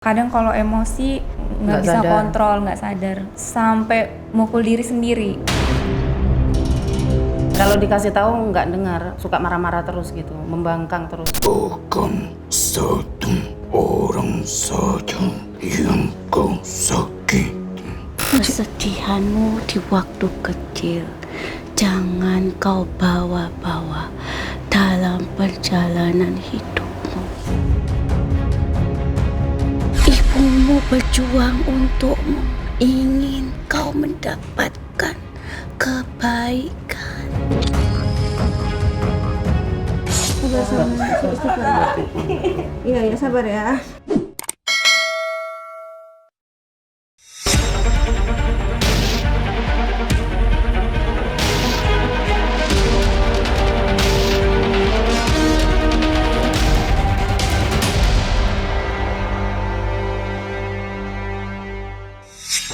Kadang kalau emosi nggak bisa kontrol, nggak sadar, sampai mukul diri sendiri. Kalau dikasih tahu nggak dengar, suka marah-marah terus gitu, membangkang terus. Bukan satu orang saja yang kau sakiti. Kesedihanmu di waktu kecil jangan kau bawa-bawa dalam perjalanan hidupmu. Ibumu berjuang untukmu, ingin kau mendapatkan kebaikan. Iya, sabar ya.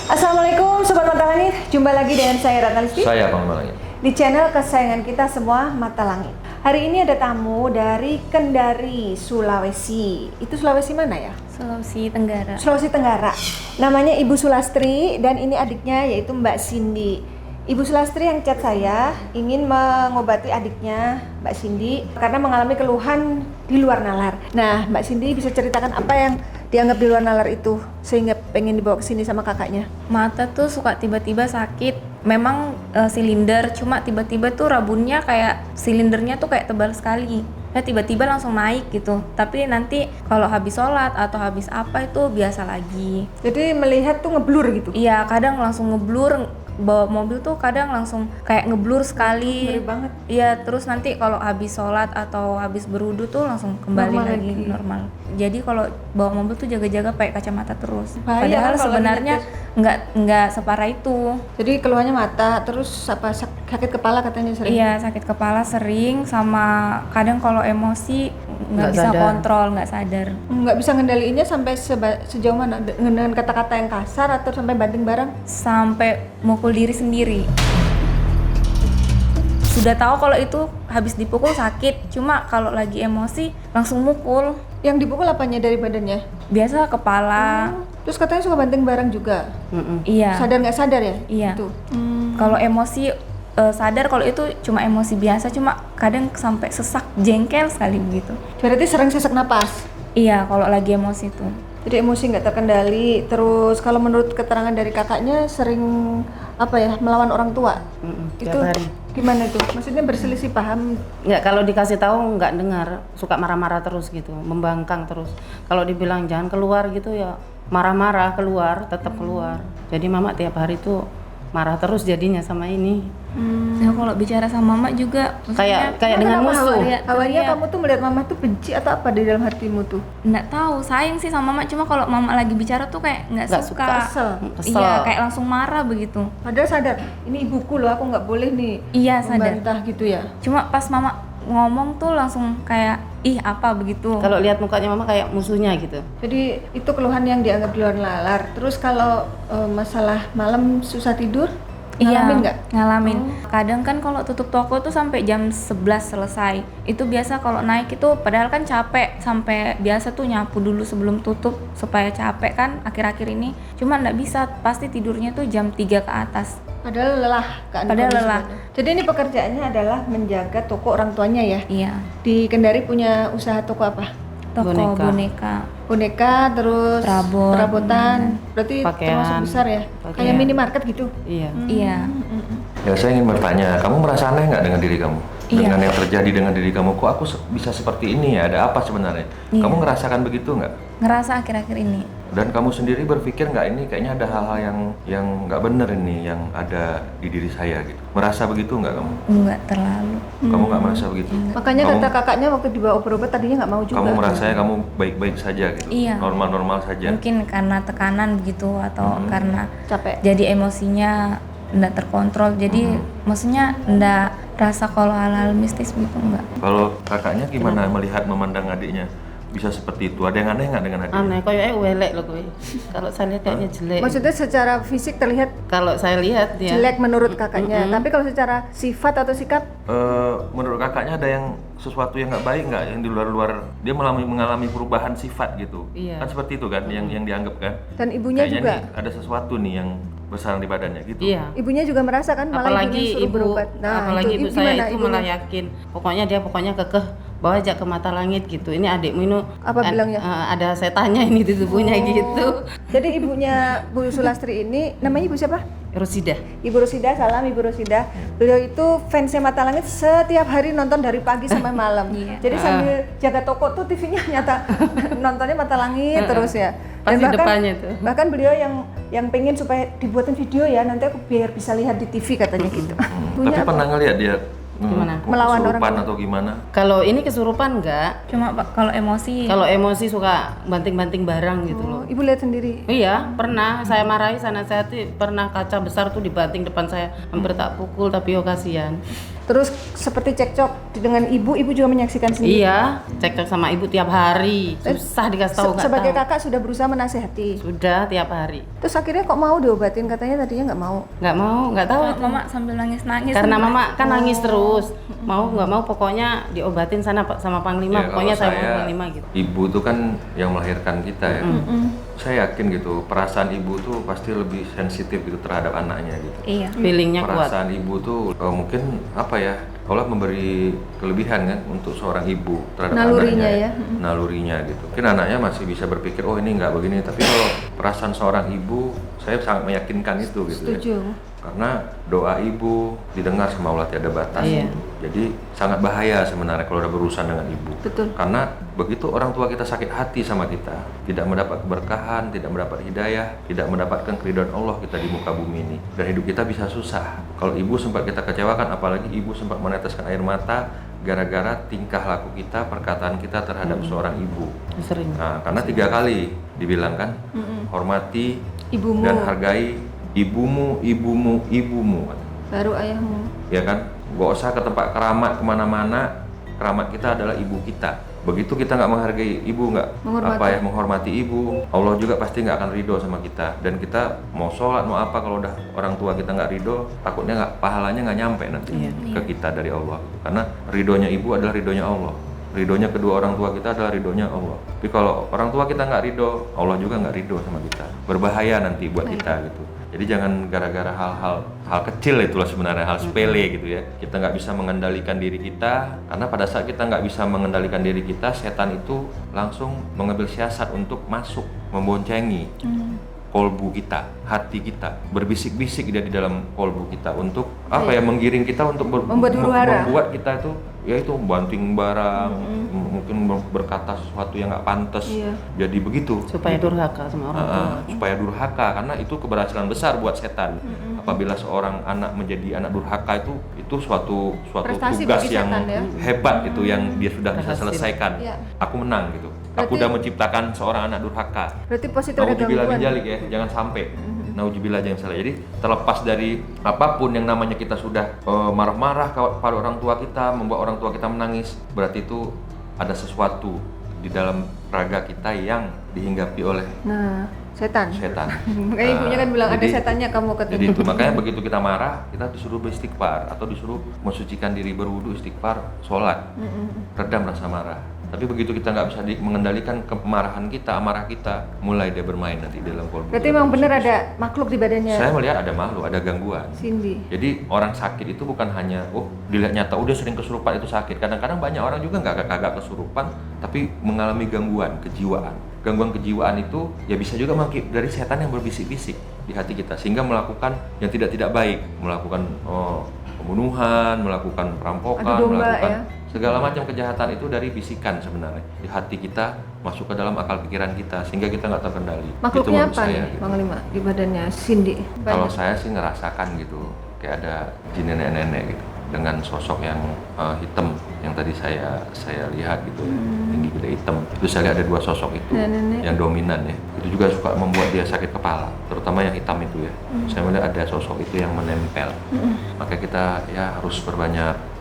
Assalamualaikum Sobat Mata Langit, jumpa lagi dengan saya Ratna Listy. Saya Bang Malangit. Di channel kesayangan kita semua, Mata Langit. Hari ini ada tamu dari Kendari, Sulawesi. Itu Sulawesi mana ya? Sulawesi Tenggara. Sulawesi Tenggara. Namanya Ibu Sulastri dan ini adiknya yaitu Mbak Cindy. Ibu Sulastri yang chat saya ingin mengobati adiknya Mbak Cindy karena mengalami keluhan di luar nalar. Nah, Mbak Cindy bisa ceritakan apa yang dianggap di luar nalar itu sehingga pengen dibawa ke sini sama kakaknya? Mata tuh suka tiba-tiba sakit. Memang silinder, cuma tiba-tiba tuh rabunnya kayak silindernya tuh kayak tebal sekali. Ya tiba-tiba langsung naik gitu. Tapi nanti kalau habis sholat atau habis apa itu biasa lagi. Jadi melihat tuh ngeblur gitu? Iya, kadang langsung ngeblur. Bawa mobil tuh kadang langsung kayak ngeblur sekali. Ngeri banget. Iya, terus nanti kalau habis sholat atau habis berwudu tuh langsung kembali Normal lagi lagi. Normal. Jadi kalau bawa mobil tuh jaga-jaga pakai kacamata terus. Bahaya Padahal kan kalau sebenarnya nggak separah itu. Jadi keluhannya mata, terus apa sakit kepala katanya sering? Iya, sakit kepala sering, sama kadang kalau emosi nggak Nggak bisa sadar. kontrol, nggak sadar. Nggak bisa ngendaliinnya sampai sejauh mana? Dengan kata-kata yang kasar atau sampai banting barang? Sampai mukul diri sendiri. Sudah tahu kalau itu habis dipukul sakit, cuma kalau lagi emosi langsung mukul. Yang dipukul apanya dari badannya? Biasa kepala. Terus katanya suka banting barang juga. Iya. Sadar nggak sadar ya? Iya. Itu. Kalau emosi sadar kalau itu cuma emosi biasa, cuma kadang sampai sesak, jengkel sekali begitu. Berarti sering sesak napas. Iya, kalau lagi emosi tuh. Jadi emosi nggak terkendali. Terus kalau menurut keterangan dari kakaknya sering apa ya, melawan orang tua. Itu Tiap hari. gimana tuh? Maksudnya berselisih paham. Nggak, kalau dikasih tahu nggak dengar, suka marah-marah terus gitu, membangkang terus. Kalau dibilang jangan keluar gitu ya marah-marah keluar, tetap keluar. Jadi mama tiap hari tuh marah terus jadinya sama ini. Saya kalau bicara sama mama juga maksudnya Kayak dengan Kenapa musuh. Awalnya Iya. kamu tuh melihat mama tuh benci atau apa di dalam hatimu tuh? nggak tahu, sayang sih sama mama, cuma kalau mama lagi bicara tuh kayak nggak Nggak suka. Kesel. Kesel. Iya, kayak langsung marah begitu. Padahal sadar, ini ibuku loh, aku nggak boleh nih Iya, sadar. membantah gitu ya. Cuma pas mama ngomong tuh langsung kayak ih apa begitu. Kalau lihat mukanya mama kayak musuhnya gitu. Jadi itu keluhan yang dianggap di luar nalar. Terus kalau masalah malam susah tidur, ngalamin nggak? Iya, ngalamin. Kadang kan kalau tutup toko tuh sampai jam 11 selesai. Itu biasa kalau naik itu padahal kan capek, sampai biasa tuh nyapu dulu sebelum tutup supaya capek kan akhir-akhir ini. Cuma nggak bisa, pasti tidurnya tuh jam 3 ke atas. Padahal lelah kan? Padahal kondisi lelah. badan. Jadi ini pekerjaannya adalah menjaga toko orang tuanya ya. Iya, Di Kendari punya usaha toko apa? toko boneka. Boneka, terus Perabot. perabotan. Berarti Pakaian. termasuk besar ya? Pakaian. Kayak minimarket gitu. Iya. Iya. Ya saya ingin bertanya, kamu merasa aneh nggak dengan diri kamu? Iya. Dengan yang terjadi dengan diri kamu, kok aku bisa seperti ini ya? Ada apa sebenarnya? Iya. Kamu ngerasakan begitu nggak? Ngerasa akhir-akhir ini. Dan kamu sendiri berpikir nggak ini kayaknya ada hal-hal yang nggak benar ini yang ada di diri saya gitu? Merasa begitu nggak kamu? Enggak terlalu. Kamu nggak merasa begitu? Makanya kamu, kata kakaknya waktu dibawa berobat tadinya nggak mau juga. kamu merasanya kamu baik-baik saja gitu? Iya. Normal-normal saja? Mungkin karena tekanan begitu atau karena capek. jadi emosinya nggak terkontrol, jadi maksudnya nggak rasa kalau hal-hal mistis gitu enggak. Kalau kakaknya gimana melihat memandang adiknya? bisa seperti itu? Ada yang aneh nggak dengan adiknya? Aneh, kayaknya welek loh gue. Kalau saya lihat kayaknya jelek. Maksudnya secara fisik terlihat Kalau saya lihat dia jelek menurut kakaknya, tapi kalau secara sifat atau sikap Menurut kakaknya ada yang sesuatu yang nggak baik nggak, yang di luar dia mengalami perubahan sifat gitu? Iya. Kan seperti itu kan yang dianggap kan? dan ibunya Kayaknya juga. nih ada sesuatu nih yang bersarang di badannya gitu. Iya. Ibunya juga merasakan malah Apalagi ibunya suruh ibu, berobat. apalagi ibu saya gimana itu ibunya? malah yakin. Pokoknya kekeh bawa aja ke mata langit gitu. Ini adikmu ini Apa bilangnya? ada setannya ini di tubuhnya gitu. Jadi ibunya Bu Sulastri ini namanya ibu siapa? Rosida. Ibu Rosida, salam Ibu Rosida. Beliau itu fansnya Mata Langit, setiap hari nonton dari pagi sampai malam. Iya. Jadi sambil jaga toko tuh TV-nya nyata nontonnya Mata Langit terus ya. Pasti depannya tuh. Bahkan beliau yang pengen supaya dibuatin video ya, nanti aku biar bisa lihat di TV katanya gitu. Tapi pernah ngeliat dia Gimana? Melawan orang kesurupan atau gimana? Kalau ini kesurupan enggak. Cuma kalau emosi Kalau emosi suka banting-banting barang gitu loh. Ibu lihat sendiri. Iya, pernah saya marahi sana saya tuh pernah kaca besar tuh dibanting depan saya, hampir tak pukul tapi yo kasihan. Terus seperti cekcok dengan ibu juga menyaksikan sendiri. Iya, cekcok sama ibu tiap hari. Susah dikasih tahu nggak Sebagai tahu. kakak sudah berusaha menasehati. Sudah tiap hari. Terus akhirnya kok mau diobatin, katanya tadinya nggak mau. Nggak tahu. mama sambil nangis-nangis Karena mama kan nangis terus. Mau nggak mau pokoknya diobatin sana Pak sama Panglima. Ya, Pokoknya kalau saya mau Panglima gitu. Ibu tuh kan yang melahirkan kita ya. Saya yakin gitu, perasaan ibu tuh pasti lebih sensitif gitu terhadap anaknya gitu. iya Feelingnya kuat. Perasaan ibu tuh mungkin apa ya? Allah memberi kelebihan kan untuk seorang ibu terhadap Nalurinya anaknya, ya. nalurinya gitu. Mungkin anaknya masih bisa berpikir, oh ini nggak begini. Tapi kalau perasaan seorang ibu, saya sangat meyakinkan itu gitu ya. Setuju. Karena doa ibu didengar sama Allah tiada batas. Iya. Gitu. Jadi sangat bahaya sebenarnya kalau udah berurusan dengan ibu. Betul. Karena begitu orang tua kita sakit hati sama kita, tidak mendapat keberkahan, tidak mendapat hidayah, tidak mendapatkan keridhaan Allah kita di muka bumi ini, dan hidup kita bisa susah. Kalau ibu sempat kita kecewakan, apalagi ibu sempat meneteskan air mata gara-gara tingkah laku kita, perkataan kita terhadap seorang ibu. Sering. Nah, karena 3 kali dibilang kan, hormati Ibumu. dan hargai ibumu, ibumu, ibumu. Baru ayahmu. Ya kan, gak usah ke tempat keramat kemana-mana, keramat kita adalah ibu kita. Begitu kita nggak menghargai ibu, nggak menghormati ibu, Allah juga pasti nggak akan ridho sama kita. Dan kita mau sholat mau apa, kalau udah orang tua kita nggak ridho, takutnya pahalanya nggak nyampe nanti ke kita dari Allah. Karena ridhonya ibu adalah ridhonya Allah, ridhonya kedua orang tua kita adalah ridhonya Allah. Tapi kalau orang tua kita nggak ridho, Allah juga nggak ridho sama kita. Berbahaya nanti buat kita gitu. Jadi jangan gara-gara hal kecil, itulah sebenarnya hal sepele gitu ya. Kita nggak bisa mengendalikan diri kita, karena pada saat kita nggak bisa mengendalikan diri kita, setan itu langsung mengambil siasat untuk masuk, memboncengi kolbu kita, hati kita, berbisik-bisik dia di dalam kolbu kita untuk apa ya, menggiring kita untuk Membuat huru-hara. membuat kita itu ya itu banting barang, mungkin berkata sesuatu yang nggak pantas, jadi begitu. Supaya durhaka sama orang tua. Supaya durhaka, karena itu keberhasilan besar buat setan. Apabila seorang anak menjadi anak durhaka, itu suatu Prestasi tugas bagi yang setan ya. hebat itu yang dia sudah bisa Berhasil. selesaikan. Iya. Aku menang gitu. Aku Berarti- udah menciptakan seorang anak durhaka. Berarti positif ada Nauzubillah min gangguan. dzalik ya, jangan sampai. Nauzubillah, jangan salah. Jadi terlepas dari apapun yang namanya kita sudah marah-marah pada orang tua kita, membuat orang tua kita menangis, berarti itu ada sesuatu di dalam raga kita yang dihinggapi oleh Nah, setan. setan. Makanya ibunya kan bilang ada Jadi- setannya kamu ketemu. Jadi itu makanya begitu kita marah, kita disuruh beristighfar atau disuruh mensucikan diri, berwudu, istighfar, sholat, redam rasa marah. Tapi begitu kita nggak bisa mengendalikan kemarahan kita, amarah kita, mulai dia bermain nanti dalam kolbu. Berarti memang benar ada makhluk di badannya Saya melihat ada makhluk, ada gangguan. Cindy. Jadi orang sakit itu bukan hanya dilihat nyata, dia sering kesurupan itu sakit. Kadang-kadang banyak orang juga nggak kesurupan, tapi mengalami gangguan kejiwaan. Gangguan kejiwaan itu ya bisa juga dari setan yang berbisik-bisik di hati kita, sehingga melakukan yang tidak baik, melakukan pembunuhan, melakukan perampokan, Adu domba, melakukan ya. segala macam kejahatan itu dari bisikan sebenarnya di hati kita, masuk ke dalam akal pikiran kita, sehingga kita nggak terkendali. Itu Makhluknya menurut apa saya, nih, gitu. Bang Lima, di badannya Cindy? Kalau Banyak. saya sih ngerasakan gitu, kayak ada jin nenek-nenek gitu, dengan sosok yang hitam yang tadi saya lihat gitu, tinggi gede hitam. Terus saya lihat ada 2 sosok itu Nenek-nenek. yang dominan ya. Itu juga suka membuat dia sakit kepala, terutama yang hitam itu ya. Saya melihat ada sosok itu yang menempel. Maka kita ya harus berbanyak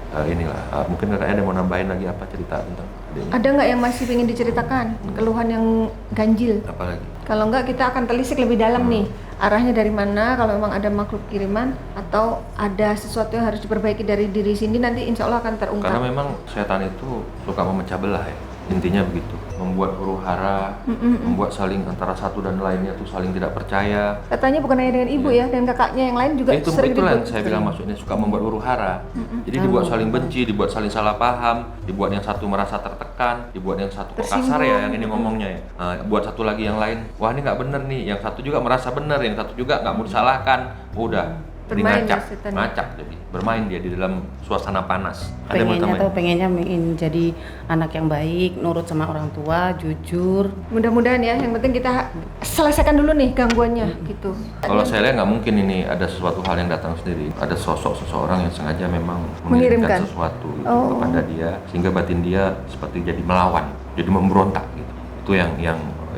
mungkin kakaknya ada mau nambahin lagi apa cerita tentang Ada nggak yang masih ingin diceritakan? Keluhan yang ganjil? Apalagi? Kalau nggak kita akan telisik lebih dalam nih. Arahnya dari mana, kalau memang ada makhluk kiriman atau ada sesuatu yang harus diperbaiki dari diri Cindy, nanti insya Allah akan terungkap. Karena memang setan itu suka memecah belah ya. Intinya begitu, membuat huru hara, membuat saling antara satu dan lainnya tuh saling tidak percaya. Katanya bukan hanya dengan ibu ya, dan kakaknya yang lain juga sering Itulah yang dibuat. saya bilang maksudnya suka membuat huru hara. Jadi dibuat saling benci, dibuat saling salah paham, dibuat yang satu merasa tertekan, dibuat yang satu kok kasar ya yang ini ngomongnya ya. Nah, buat satu lagi yang lain, wah ini nggak bener nih, yang satu juga merasa bener, yang satu juga nggak mau disalahkan. Udah, jadi Bermain ngacak, ya setan. ngacak jadi bermain dia di dalam suasana panas. Ada yang mau Pengennya tambahin? pengennya ingin jadi anak yang baik, nurut sama orang tua, jujur. Mudah-mudahan ya, yang penting kita selesaikan dulu nih gangguannya gitu. Kalau saya lihat nggak mungkin ini ada sesuatu hal yang datang sendiri. Ada sosok seseorang yang sengaja memang Mengirimkan. mengirimkan sesuatu gitu Oh. kepada dia, sehingga batin dia seperti jadi melawan, jadi memberontak gitu. Itu yang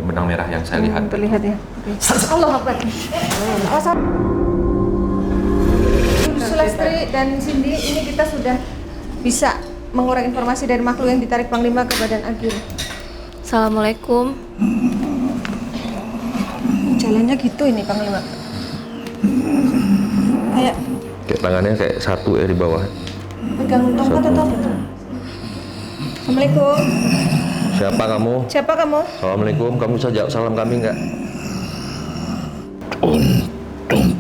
benang merah yang saya lihat. Terlihat ya. Oke. Allah Akbar. Sulastri dan Cindy, ini kita sudah bisa mengurang informasi dari makhluk yang ditarik Panglima ke badan Agil. Assalamualaikum. Jalannya gitu ini Panglima. Kayak Kayak tangannya kayak satu ya di bawah. pegang tongkat atau apa tuh? Assalamualaikum. Siapa kamu? Siapa kamu? Assalamualaikum. Kamu bisa jawab salam kami nggak? Untung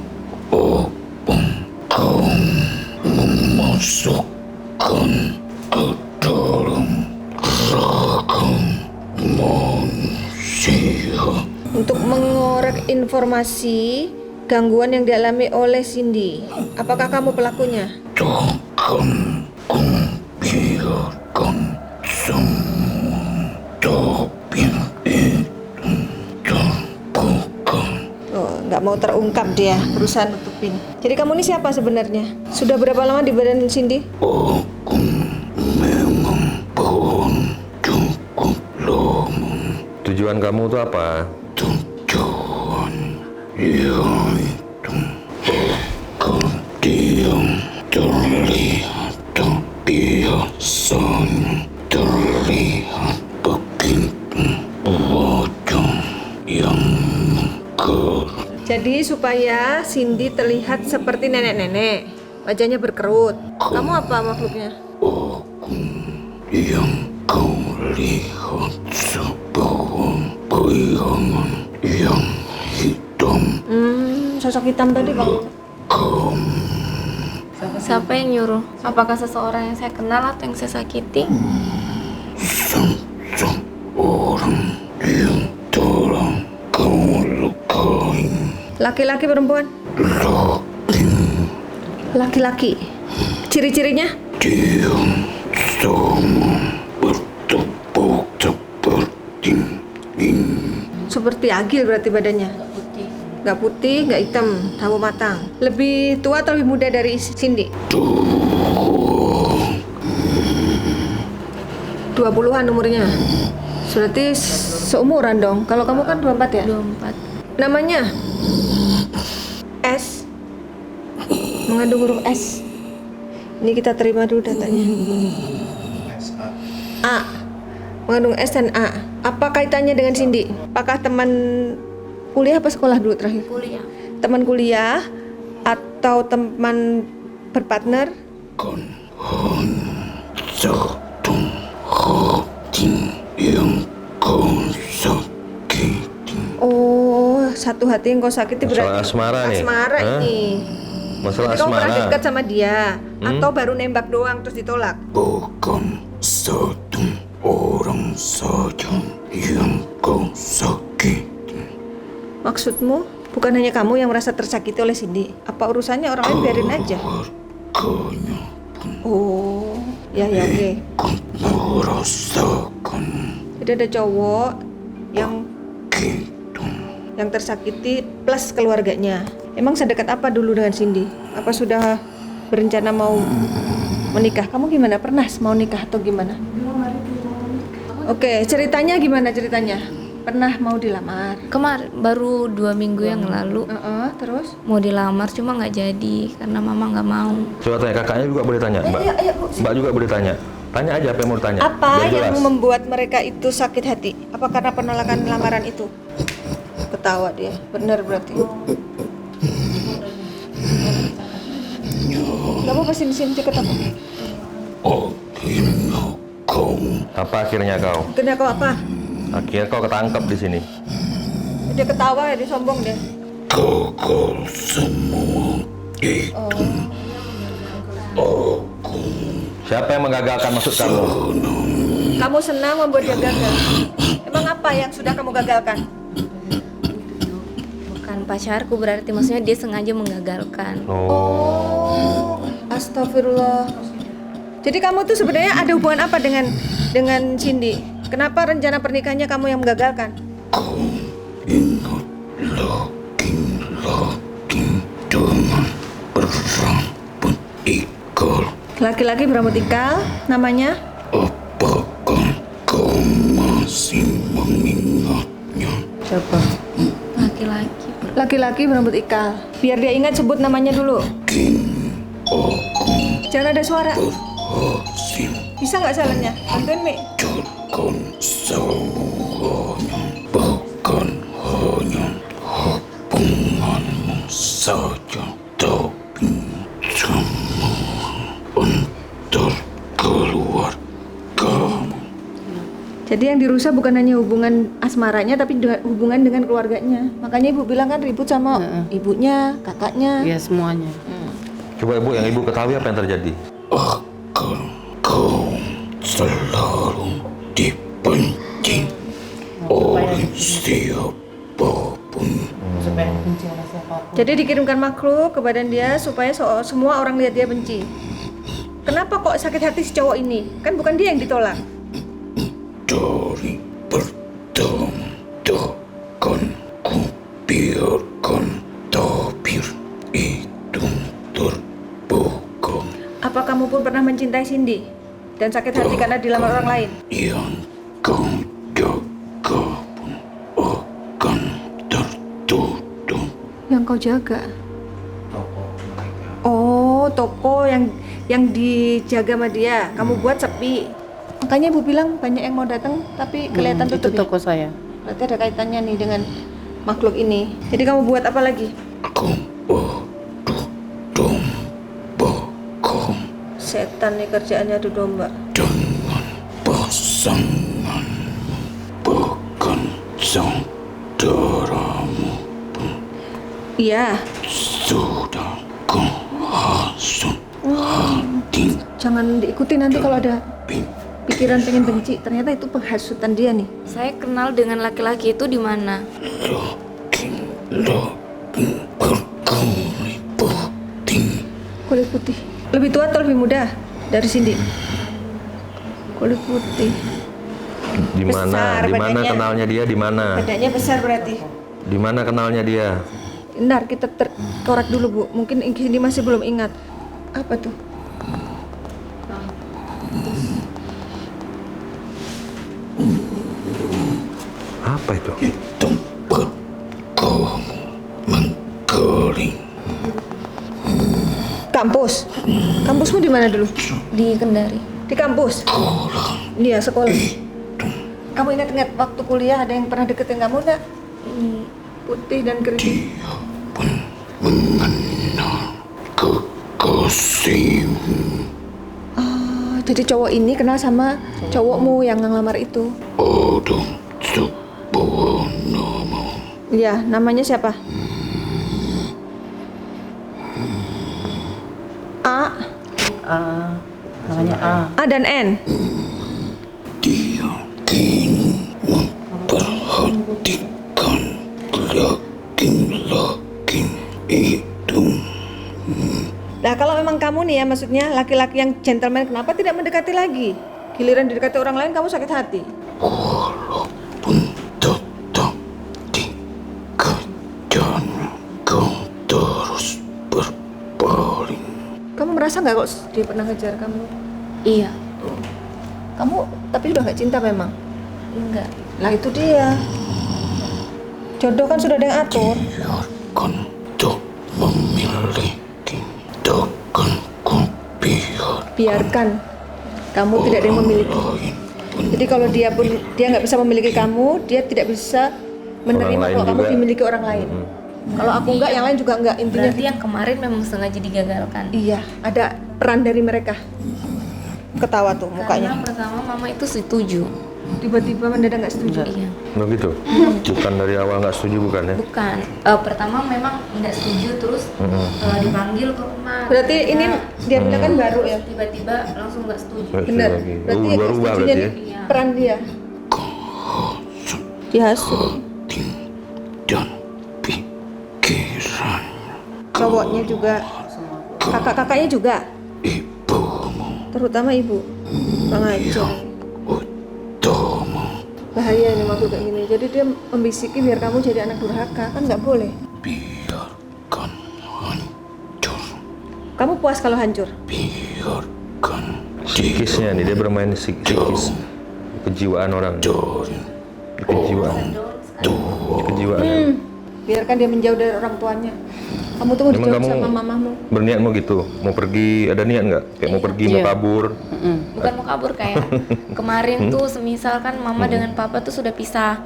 opung kau memasukkan ke dalam ragam manusia. Untuk mengorek informasi gangguan yang dialami oleh Cindy. Apakah kamu pelakunya? Takkan ku biarkan semua, tapi itu terbuka. Oh, nggak mau terungkap dia, berusaha nutupin. Jadi kamu ini siapa sebenarnya? Sudah berapa lama di badan Cindy? Aku memang belum cukup lama. Tujuan kamu tuh apa? Tujuan yaitu agar dia terlihat biasanya terlihat begitu wajah yang mengker. Jadi supaya Cindy terlihat seperti nenek-nenek, wajahnya berkerut. Kamu apa makhluknya? Aku yang kau lihat sebuah bayangan yang hitam. Sosok hitam tadi Bang. Siapa yang nyuruh? Apakah seseorang yang saya kenal atau yang saya sakiti? Seseorang yang telah kau lukai. Laki-laki perempuan? Laki-laki. Ciri-cirinya? Dia sama bertepuk seperti ini. Seperti Agil berarti badannya. Nggak putih, nggak hitam, tahu matang. Lebih tua atau lebih muda dari Cindy? 20-an umurnya. Berarti seumuran dong. Kalau kamu kan 24 ya? 24. Namanya? S. Mengandung huruf S. Ini kita terima dulu datanya. A. Mengandung S dan A. Apa kaitannya dengan Cindy? Apakah teman kuliah apa sekolah dulu terakhir? Kuliah. Teman kuliah atau teman berpartner? Kan hanya satu hati yang kau sakiti. Oh, satu hati yang kau sakiti Masalah berarti asmara nih. asmara Hah? ini. Masalah Jadi kamu pernah asmara. dekat sama dia atau baru nembak doang terus ditolak? Bukan satu orang saja yang kau sakiti. Maksudmu bukan hanya kamu yang merasa tersakiti oleh Cindy? Apa urusannya orang lain biarin aja? Keluarganya Oh, ya oke. ikut merasakan Jadi ada cowok yang gitu. tersakiti plus keluarganya. Emang sedekat apa dulu dengan Cindy? Apa sudah berencana mau menikah? Kamu gimana? Pernah mau nikah atau gimana? Oke, ceritanya gimana ceritanya? Pernah mau dilamar? Kemarin baru 2 minggu yang lalu Terus? mau dilamar cuma nggak jadi karena mama nggak mau. Coba tanya kakaknya juga boleh tanya, Mbak. Mbak juga boleh tanya. Tanya aja apa yang mau ditanya. Apa Biar yang jelas. membuat mereka itu sakit hati? Apa karena penolakan lamaran itu? Ketawa dia, benar berarti. Gak apa-apa, sini deket apa? Akhirnya kau Apa akhirnya kau? Akhirnya kau apa? Akhirnya kau ketangkep di sini. Dia ketawa, dia sombong dia. gagal semua itu. Siapa yang menggagalkan maksud kamu? Kamu senang membuat dia gagal. Emang apa yang sudah kamu gagalkan? Bukan pacarku, berarti maksudnya dia sengaja menggagalkan. Oh, astagfirullah. Jadi kamu tuh sebenarnya ada hubungan apa dengan Cindy? Kenapa rencana pernikahannya kamu yang menggagalkan? Ingat laki-laki dengan berambut ikal. Laki-laki berambut ikal, namanya? Apakah kau masih mengingatnya? Siapa? Laki-laki. Laki-laki berambut ikal. Biar dia ingat, sebut namanya dulu. Kini aku Jangan ada suara. berhasil Bisa nggak salahnya? Bantuin, Mi. jadikan semuanya, bukan hanya hubunganmu saja, tapi semua antar keluargamu. Jadi yang dirusak bukan hanya hubungan asmaranya, tapi hubungan dengan keluarganya. Makanya ibu bilang kan ribut sama ibunya, kakaknya. Ya semuanya. Coba ibu, yang ibu ketahui apa yang terjadi? Akan kau selalu dibenci oleh siapapun. Supaya benci sama siapapun. Jadi dikirimkan makhluk ke badan dia supaya semua orang lihat dia benci. Kenapa kok sakit hati si cowok ini? Kan bukan dia yang ditolak. Dari pertama takkan ku biarkan tabir itu terbuka. Apa kamu pun pernah mencintai Cindy dan sakit hati karena dilamar orang lain? Yang kau jaga pun akan tertutup. Yang kau jaga? Oh, toko yang dijaga sama dia. Kamu buat sepi. Makanya ibu bilang banyak yang mau datang tapi kelihatan Itu tutup. toko saya. Berarti ada kaitannya nih dengan makhluk ini. Jadi kamu buat apa lagi? Kau adu domba kau Setan nih kerjaannya adu domba. dengan pasanganmu, bahkan saudaramu Iya, sudah kau hasut hati jangan diikuti nanti kalau ada pikiran pengen benci. Ternyata itu penghasutan dia nih. Saya kenal dengan laki-laki itu di mana? laki-laki berkulit putih. Kulit putih. Lebih tua atau lebih muda dari Cindy? Kulit putih. Di mana? Besar Di mana badannya. kenalnya dia? Di mana? Badannya besar berarti. Di mana kenalnya dia? Bentar, kita korek dulu, Bu. Mungkin Cindy masih belum ingat. Apa tuh? Apa itu? Di tempat kamu menggali. Kampus. Kampusmu di mana dulu? Di Kendari. Di kampus. Iya, sekolah. Kamu ingat-ingat waktu kuliah ada yang pernah deketin kamu enggak? Putih dan keriting. Dia pun mengenal kekasihmu. Oh, jadi cowok ini kenal sama cowokmu yang ngelamar itu. Ada sebuah nama. Iya, namanya siapa? A. Namanya A. A dan N. Dia kini memperhatikan laki-laki itu. Nah, kalau memang kamu nih ya, maksudnya laki-laki yang gentleman, kenapa tidak mendekati lagi? Giliran didekati orang lain kamu sakit hati. Walaupun tetap dikejar, kau terus berpaling. Kamu merasa nggak kok dia pernah ngejar kamu? Iya. Kamu tapi udah nggak cinta memang? Enggak. Lah itu dia. Jodoh kan sudah ada yang atur. Biarkan untuk memiliki, takkan ku biar. Biarkan. kamu tidak ada yang memiliki. Jadi kalau dia nggak bisa memiliki kamu, dia tidak bisa menerima lain kalau kamu juga. dimiliki orang lain. Kalau aku enggak, yang lain juga enggak. Intinya Berarti yang kemarin memang sengaja digagalkan. iya, ada peran dari mereka. Ketawa tuh Karena mukanya. pertama mama itu setuju. Tiba-tiba mendadak nggak setuju. Iya. Begitu. Bukan dari awal nggak setuju bukan ya? Bukan. Pertama memang nggak setuju, terus dipanggil ke rumah. Berarti ini dia bilang kan baru ya. Tiba-tiba langsung nggak setuju. Nggak setuju Benar. lagi. Berarti yang nggak Berubah setujunya berarti ya? nih peran dia. Dihasut. dan pikiran Cowoknya juga, kakak-kakaknya juga, ibumu terutama ibu. Bang aja. utama Bahaya ini waktu kayak gini. Jadi dia membisiki biar kamu jadi anak durhaka, kan nggak boleh. biarkan hancur, Kamu puas kalau hancur? biarkan Psikisnya nih, dia bermain psikis. Kejiwaan orang. dari Kejiwaan. Kejiwaan. Biarkan dia menjauh dari orang tuanya. Kamu tuh mau Emang dijauh kamu sama mamamu. berniat mau gitu? Mau pergi, ada niat nggak? Kayak mau pergi, mau kabur? Bukan mau kabur kayak kemarin tuh semisal kan mama dengan papa tuh sudah pisah.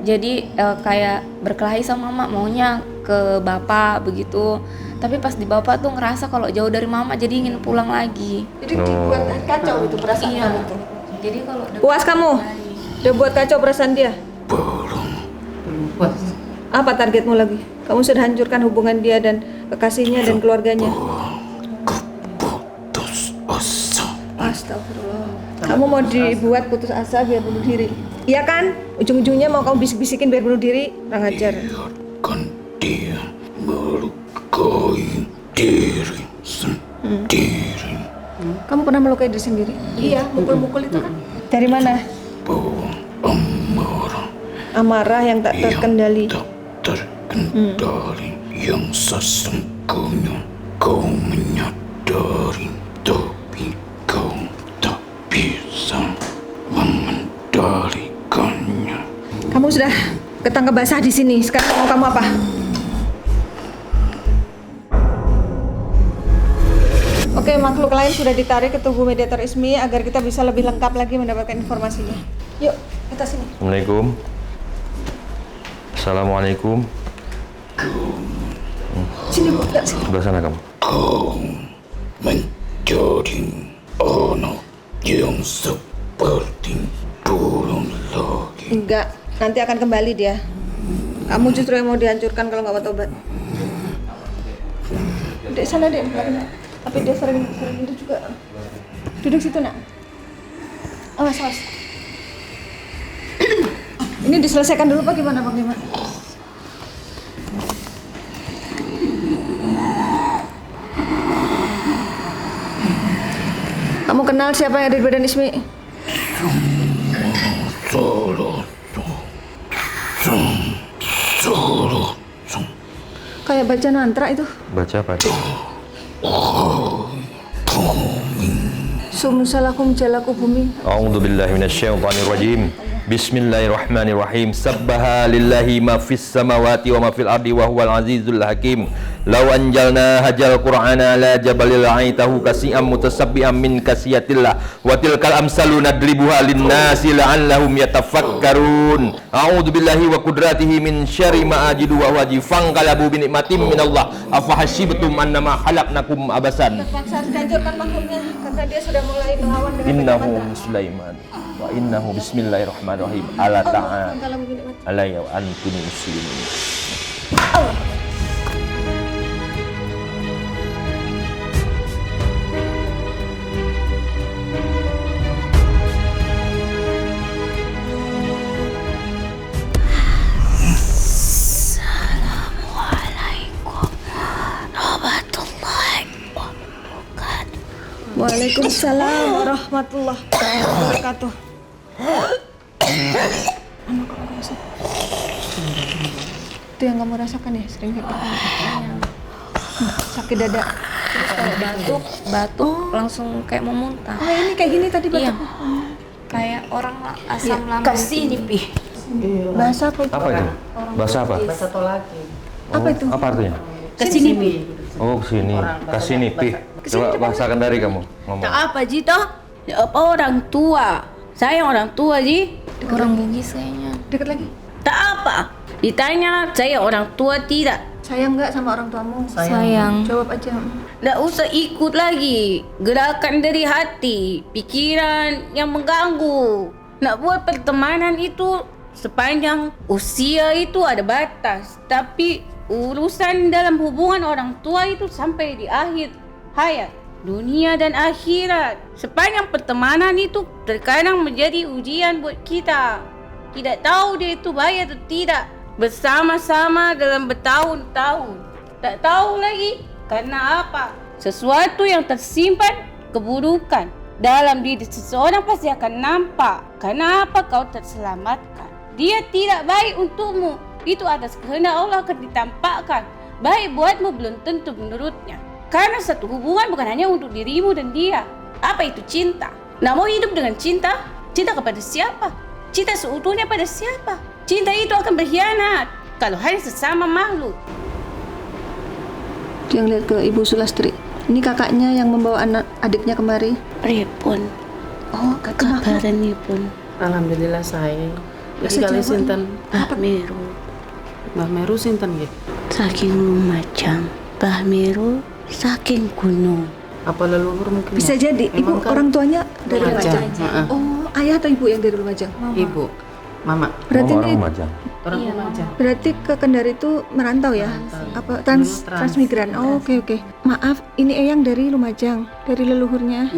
Jadi kayak berkelahi sama mama maunya ke bapak begitu. Tapi pas di bapak tuh ngerasa kalau jauh dari mama jadi ingin pulang lagi. Jadi dibuat kacau itu perasaan Iya. kamu tuh. Jadi kalau udah Puas kamu? Udah buat kacau perasaan dia? Apa targetmu lagi? Kamu sudah hancurkan hubungan dia dan kekasihnya dan keluarganya. putus asa. Astagfirullah. Kamu mau dibuat putus asa biar bunuh diri? Iya kan? Ujung-ujungnya mau kamu bisik-bisikin biar bunuh diri? Kurang ajar. Biarkan dia melukai diri sendiri. Kamu pernah melukai diri sendiri? Iya, mukul-mukul itu kan. Dari mana? Buang amarah Amarah yang tak terkendali. tak terkendali yang sesungguhnya kau menyadari, tapi kau tak bisa mengendalikannya. Kamu sudah ketangkep basah di sini. Sekarang mau kamu apa? Oke, makhluk lain sudah ditarik ke tubuh mediator Ismi agar kita bisa lebih lengkap lagi mendapatkan informasinya. Yuk, kita sini. Assalamualaikum. Assalamualaikum. Sini, Bu. Lihat sini. Sebelah sana kamu. Kau menjadi anak yang seperti dulu lagi. Enggak, nanti akan kembali dia. Kamu justru yang mau dihancurkan kalau nggak mau tobat. Dek, sana dek. Tapi dia sering itu juga. Duduk situ, nak. Awas, awas. Ini diselesaikan dulu Pak, gimana Pak? Gimana? Kamu kenal siapa yang ada di badan Ismi? Kayak baca mantra itu. Baca apa? Sumsalakum jalaku bumi. A'udzu billahi minasyaitonir rajim. Bismillahirrahmanirrahim. Sabbaha lillahi ma fis samawati wa ma fil ardi wa huwal azizul hakim. Law anjalna hajal qur'ana la jabalil aitahu kasi'am mutasabbi'am min kasiyatillah wa tilkal amsalu nadribuha linnasi la'allahum yatafakkarun. A'udzu billahi wa qudratihi min syarri ma ajidu wa waji fangqalabu bi nikmatin minallah afa hasibtum annama khalaqnakum abasan. Terpaksa harus dihancurkan makhluknya karena dia sudah mulai melawan dengan Innahu mantra. Sulaiman wa innahu bismillahirrahmanirrahim ala ta'ala alayya wa antuni muslimin. Waalaikumsalam warahmatullahi wabarakatuh. Itu yang kamu rasakan ya, sering sakit sakit dada. terus kalau batuk langsung kayak mau muntah. Oh ini kayak gini tadi Iya. batuk. Kayak orang asam lambung. Kesini pi. Bahasa apa itu? Apa itu? Bahasa apa? Satu lagi. Apa itu? Apa artinya? Kesini pi. Oh, kesini. Kasini, Pi. Coba bahasakan dari kamu ngomong. Tak apa Ji toh? Apa orang tua? Sayang orang tua, Ji. Orang Bugis kayaknya. Deket lagi. Tak apa. Ditanya saya orang tua tidak. Sayang nggak sama orang tuamu? Sayang. Jawab aja. Tak usah ikut lagi. Gerakan dari hati, pikiran yang mengganggu. Nak buat pertemanan itu sepanjang usia itu ada batas. Tapi urusan dalam hubungan orang tua itu sampai di akhir hayat. Dunia dan akhirat. Sepanjang pertemanan itu terkadang menjadi ujian buat kita. Tidak tahu dia itu baik atau tidak. Bersama-sama dalam bertahun-tahun. Tak tahu lagi karena apa. Sesuatu yang tersimpan keburukan dalam diri seseorang pasti akan nampak. Karena apa kau terselamatkan. Dia tidak baik untukmu. Itu atas kehendak Allah akan ditampakkan. Baik buatmu belum tentu menurutnya. Karena satu hubungan bukan hanya untuk dirimu dan dia. Apa itu cinta? Nak mau hidup dengan cinta? Cinta kepada siapa? Cinta seutuhnya pada siapa? Cinta itu akan berkhianat kalau hanya sesama makhluk. Yang lihat ke Ibu Sulastri. Ini kakaknya yang membawa adiknya kemari. Pripun? Oh, Kabaran ini pun Alhamdulillah saya. Iki Sejauh kali ini? sinten? Mbah Meru Mbah Meru sinten nggih? saking Lumajang. Mbah Meru saking gunung. Apa leluhur mungkin? Bisa ya? jadi ibu Emang kan orang tuanya dari Lumajang. Lumajang. Heeh. Oh, ayah atau ibu yang dari Lumajang? Ibu, mama, Berarti orang ini Lumajang. orang Lumajang. berarti ke Kendari itu merantau ya? Apa Dulu trans. transmigran? Oh, oke. Maaf, ini Eyang dari Lumajang, dari leluhurnya.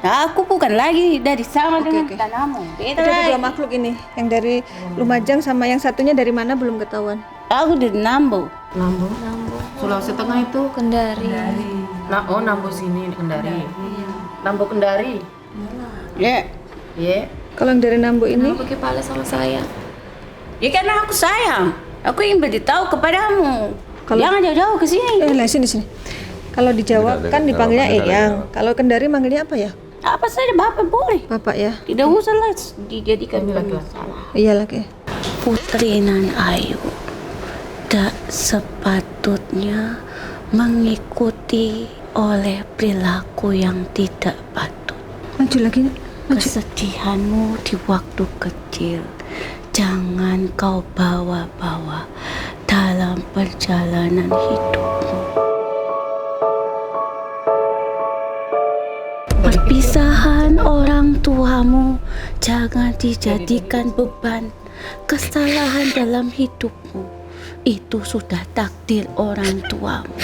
Nah, aku bukan lagi dari sama Oke, dengan oke. tanahmu. Beda Jadi lagi. dua makhluk ini, yang dari Lumajang sama yang satunya dari mana belum ketahuan. Aku dari Nambo. Nambo. Sulawesi Tengah itu. Kendari. Nah, oh Nambo sini Kendari. Nambo Kendari. Ya. Iya. Kalau yang dari Nambo ini, Pakai pala sama saya. Ya karena aku sayang. Aku ingin beritahu kepadamu. Kalau- Jangan jauh-jauh ke sini. lah sini. Kalau di Jawa Dekat, kan dekat, dipanggilnya dekat, dekat, Eyang. dekat. Kalau Kendari manggilnya apa ya? Apa saja Bapak boleh. Bapak ya? Tidak usah lah dijadikan Ini laki-laki. masalah. Iya lagi. Putri Nan Ayu tak sepatutnya mengikuti oleh perilaku yang tidak patut. Maju lagi. Kesedihanmu di waktu kecil jangan kau bawa-bawa dalam perjalanan hidupmu. Perpisahan orang tuamu jangan dijadikan beban. Kesalahan dalam hidupmu itu sudah takdir orang tuamu.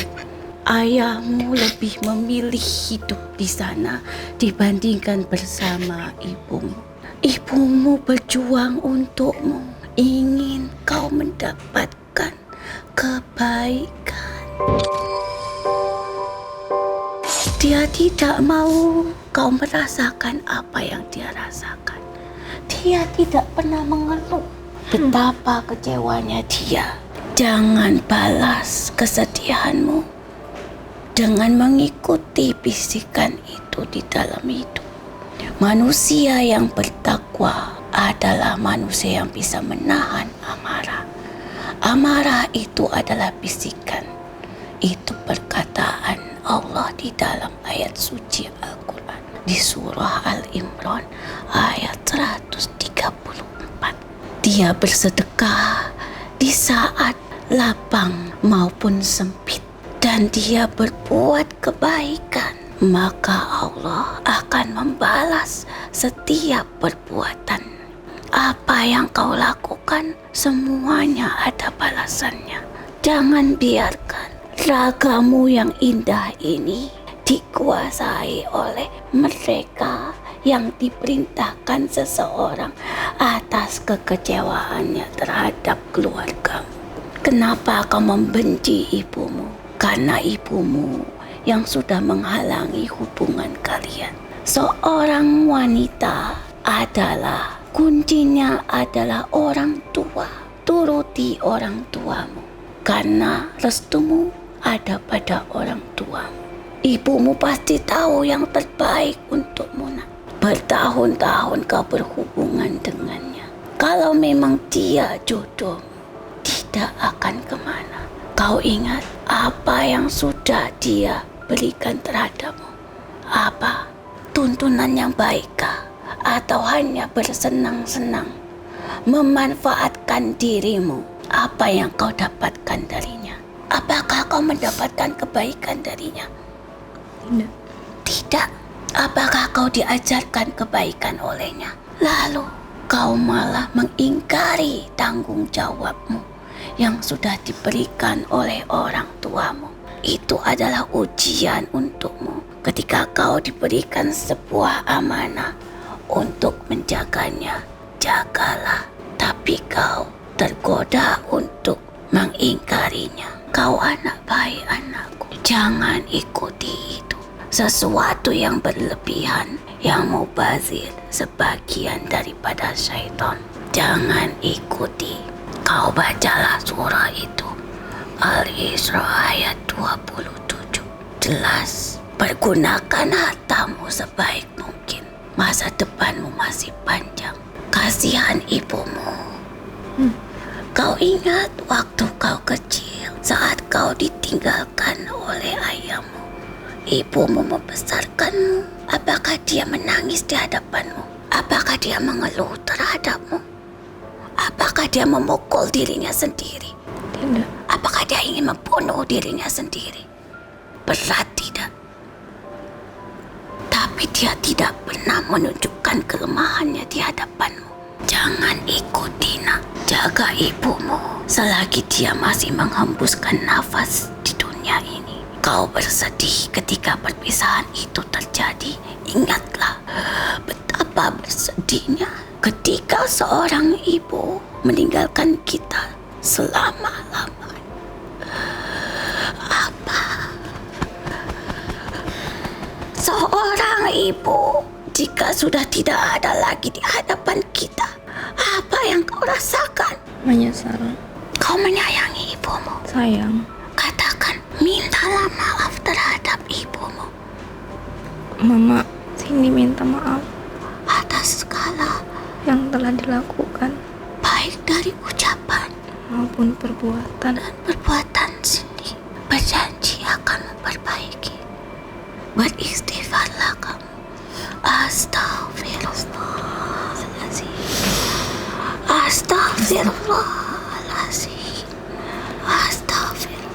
Ayahmu lebih memilih hidup di sana dibandingkan bersama ibumu. Ibumu berjuang untukmu, ingin kau mendapatkan kebaikan. Dia tidak mau kau merasakan apa yang dia rasakan. Dia tidak pernah mengeluh betapa kecewanya dia. Jangan balas kesedihanmu dengan mengikuti bisikan itu di dalam hidup. Manusia yang bertakwa adalah manusia yang bisa menahan amarah. Amarah itu adalah bisikan. Itu perkataan Allah di dalam ayat suci Al-Quran. Di surah Al-Imran ayat 134. Dia bersedekah di saat lapang maupun sempit. Dan dia berbuat kebaikan, maka Allah akan membalas setiap perbuatan. Apa yang kau lakukan, semuanya ada balasannya. Jangan biarkan ragamu yang indah ini dikuasai oleh mereka yang diperintahkan seseorang atas kekecewaannya terhadap keluargamu. Kenapa kau membenci ibumu? Karena ibumu yang sudah menghalangi hubungan kalian. Seorang wanita adalah kuncinya adalah orang tua. Turuti orang tuamu karena restumu ada pada orang tuamu. Ibumu pasti tahu yang terbaik untukmu, nak. Bertahun-tahun kau berhubungan dengannya. Kalau memang dia jodohmu, tidak akan kemana. Kau ingat apa yang sudah dia berikan terhadapmu. Apa? tuntunan yang baikkah atau hanya bersenang-senang memanfaatkan dirimu? Apa yang kau dapatkan darinya? Apakah kau mendapatkan kebaikan darinya? Tidak. Apakah kau diajarkan kebaikan olehnya? Lalu kau malah mengingkari tanggung jawabmu yang sudah diberikan oleh orang tuamu. Itu adalah ujian untukmu ketika kau diberikan sebuah amanah untuk menjaganya. Jagalah, tapi kau tergoda untuk mengingkarinya. Kau anak baik, anakku. Jangan ikuti itu. Sesuatu yang berlebihan, yang mubazir, sebagian daripada syaitan. Jangan ikuti. Kau bacalah surah itu, Al-Isra ayat 27. Jelas, pergunakan hartamu sebaik mungkin. Masa depanmu masih panjang. Kasihan ibumu. Kau ingat waktu kau kecil, saat kau ditinggalkan oleh ayahmu. Ibumu membesarkanmu. Apakah dia menangis di hadapanmu? Apakah dia mengeluh terhadapmu? Apakah dia memukul dirinya sendiri? Tidak. Apakah dia ingin membunuh dirinya sendiri? Berat tidak? Tapi dia tidak pernah menunjukkan kelemahannya di hadapanmu. Jangan ikuti, nak. Jaga ibumu selagi dia masih menghembuskan nafas di dunia ini. Kau bersedih ketika perpisahan itu terjadi. Ingatlah betapa bersedihnya ketika seorang ibu meninggalkan kita selama-lamanya. Apa? Seorang ibu jika sudah tidak ada lagi di hadapan kita, apa yang kau rasakan? Menyesal. Kau menyayangi ibumu. Sayang. Katakan, mintalah maaf terhadap ibumu Mama, Cindy minta maaf atas segala yang telah dilakukan baik dari ucapan maupun perbuatan. dan perbuatan Cindy. Berjanji akan memperbaiki. Beristighfarlah kamu. Astaghfirullahaladzim. Astaghfirullahaladzim. Astaghfirullahaladzim.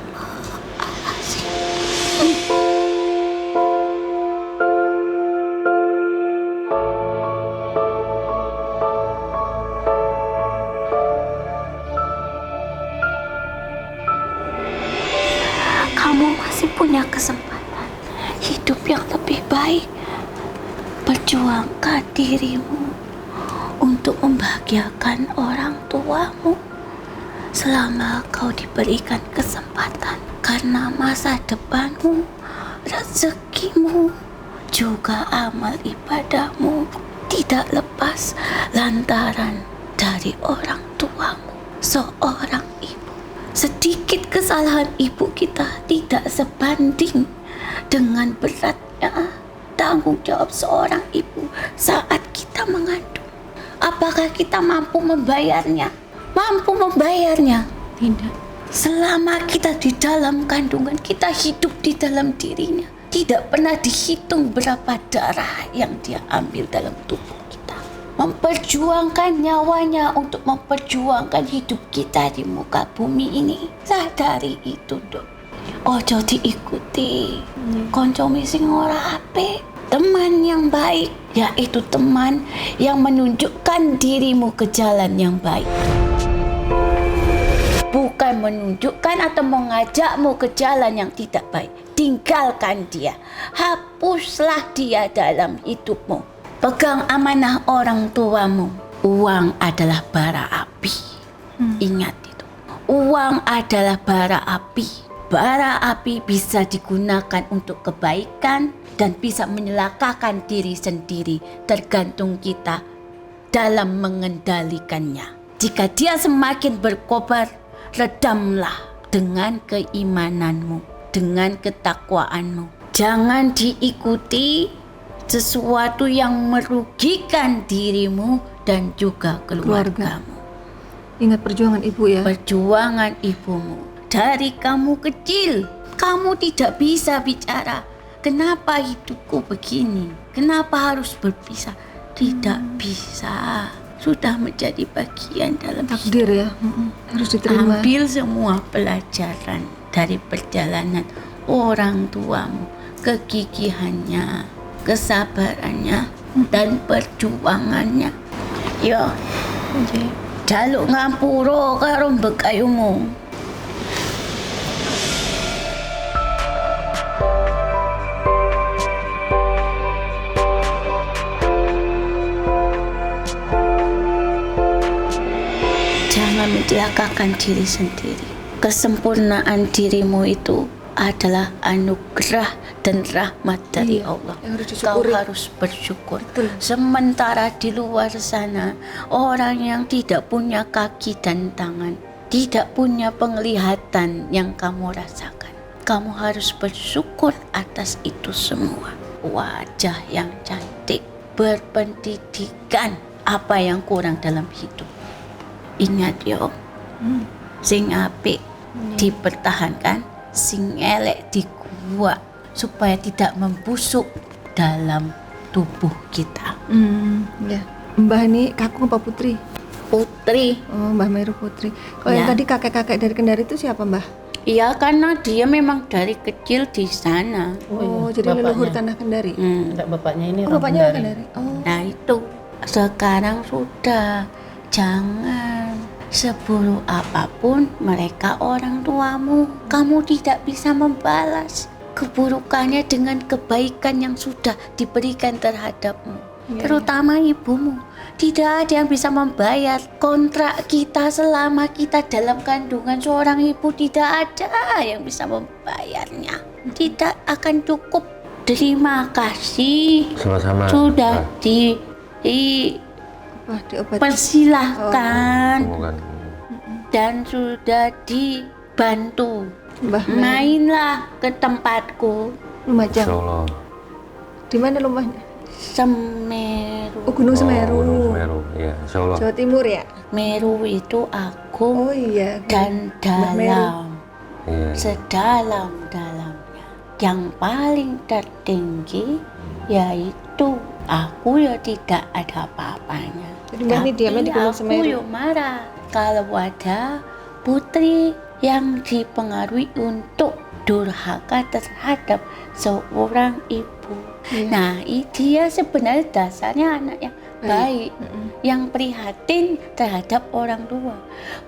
Kamu masih punya kesempatan hidup yang lebih baik. Perjuangkan dirimu untuk membahagiakan orang tuamu selama kau diberikan kesempatan, karena masa depanmu, rezekimu, juga amal ibadahmu tidak lepas lantaran dari orang tuamu. Seorang ibu, sedikit kesalahan ibu kita tidak sebanding dengan beratnya tanggung jawab seorang ibu saat kita mengandung. Apakah kita mampu membayarnya? Mampu membayarnya? Tidak. Selama kita di dalam kandungan, kita hidup di dalam dirinya. Tidak pernah dihitung berapa darah yang dia ambil dalam tubuh kita. Memperjuangkan nyawanya untuk memperjuangkan hidup kita di muka bumi ini. Sadari itu, Dok. Ojo diikuti koncomi sing ora apik. Teman yang baik yaitu teman yang menunjukkan dirimu ke jalan yang baik, bukan menunjukkan atau mengajakmu ke jalan yang tidak baik. Tinggalkan dia, hapuslah dia dalam hidupmu. Pegang amanah orang tuamu. Uang adalah bara api. Ingat itu. Uang adalah bara api. Bara api bisa digunakan untuk kebaikan dan bisa menyelakakan diri sendiri, tergantung kita dalam mengendalikannya. Jika dia semakin berkobar, redamlah dengan keimananmu, dengan ketakwaanmu. Jangan diikuti sesuatu yang merugikan dirimu dan juga keluargamu. Ingat perjuangan ibu ya. Perjuangan ibumu. Dari kamu kecil, kamu tidak bisa bicara, kenapa hidupku begini? Kenapa harus berpisah? Tidak bisa. Sudah menjadi bagian dalam Takdir ya, harus diterima. Ambil semua pelajaran dari perjalanan orang tuamu, kegigihannya, kesabarannya, dan perjuangannya. Yo, jaluk ngapura karo mbekayumu. Jangan mencelakakan diri sendiri. Kesempurnaan dirimu itu adalah anugerah dan rahmat dari Allah. yang harus Kau disyukuri. harus bersyukur. Sementara di luar sana, orang yang tidak punya kaki dan tangan, tidak punya penglihatan yang kamu rasakan. Kamu harus bersyukur atas itu semua. Wajah yang cantik, berpendidikan, apa yang kurang dalam hidup. Ingat yo, sing apik dipertahankan, sing elek dikuak supaya tidak membusuk dalam tubuh kita. Ya. Mbah ini kakung apa putri? Putri, Oh, Mbah Meru putri. Kalau yang Ya. tadi kakek-kakek dari Kendari itu siapa, Mbah? ya karena dia memang dari kecil di sana. Oh, jadi bapaknya. leluhur tanah Kendari. Enggak, bapaknya ini Oh, orang bapaknya orang Kendari. Kendari. Oh. Nah itu sekarang sudah, jangan seburuk apapun mereka orang tuamu, kamu tidak bisa membalas keburukannya dengan kebaikan yang sudah diberikan terhadapmu, terutama ibumu. Tidak ada yang bisa membayar kontrak kita selama kita dalam kandungan seorang ibu. Tidak ada yang bisa membayarnya. Tidak akan cukup. Terima kasih Sama-sama. sudah Wah, diobati. dipersilahkan Semoga dan sudah dibantu. Mbah Meru. Mainlah ke tempatku, Lumajang. Insya Allah. Di mana rumahnya? Semeru. Oh, Gunung Semeru. Gunung Semeru, iya, Insya Allah. Jawa Timur ya? Meru itu aku Oh iya. dan Mbah Meru. dalam, Iya. sedalam-dalamnya. Yang paling tertinggi yaitu aku ya tidak ada apa-apanya. Jadi Mbah ini diamnya di Gunung aku Semeru. yo marah kalau ada putri yang dipengaruhi untuk durhaka terhadap seorang ibu. Nah, dia sebenarnya dasarnya anak yang baik, yang prihatin terhadap orang tua.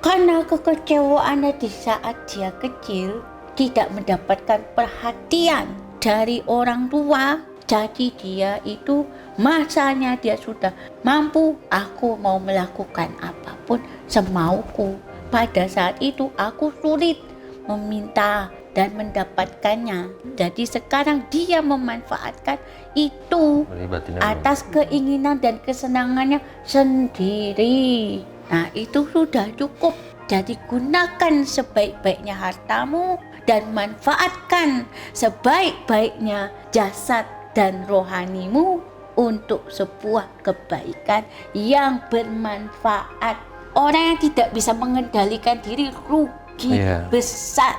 Karena kekecewaannya di saat dia kecil tidak mendapatkan perhatian dari orang tua, jadi dia itu masanya dia sudah mampu, aku mau melakukan apapun semauku. Pada saat itu aku sulit meminta dan mendapatkannya. Jadi sekarang dia memanfaatkan itu Melibatin atas keinginan dan kesenangannya sendiri. Nah, itu sudah cukup. Jadi gunakan sebaik-baiknya hartamu dan manfaatkan sebaik-baiknya jasad dan rohanimu untuk sebuah kebaikan yang bermanfaat. Orang yang tidak bisa mengendalikan diri rugi Iya. besar.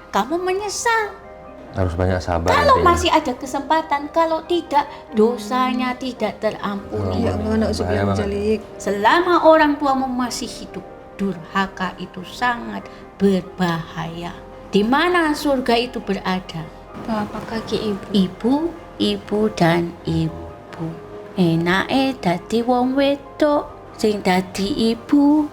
Kamu menyesal. harus banyak sabar. Kalau intinya. masih ada kesempatan, kalau tidak, dosanya tidak terampuni. Ya Allah, na'udzubillah Bahaya min banget. dzalik. Selama orang tuamu masih hidup, durhaka itu sangat berbahaya. Di mana surga itu berada? Telapak kaki ibu. Ibu dan ibu. Enake dadi wong wedok sing dadi ibu,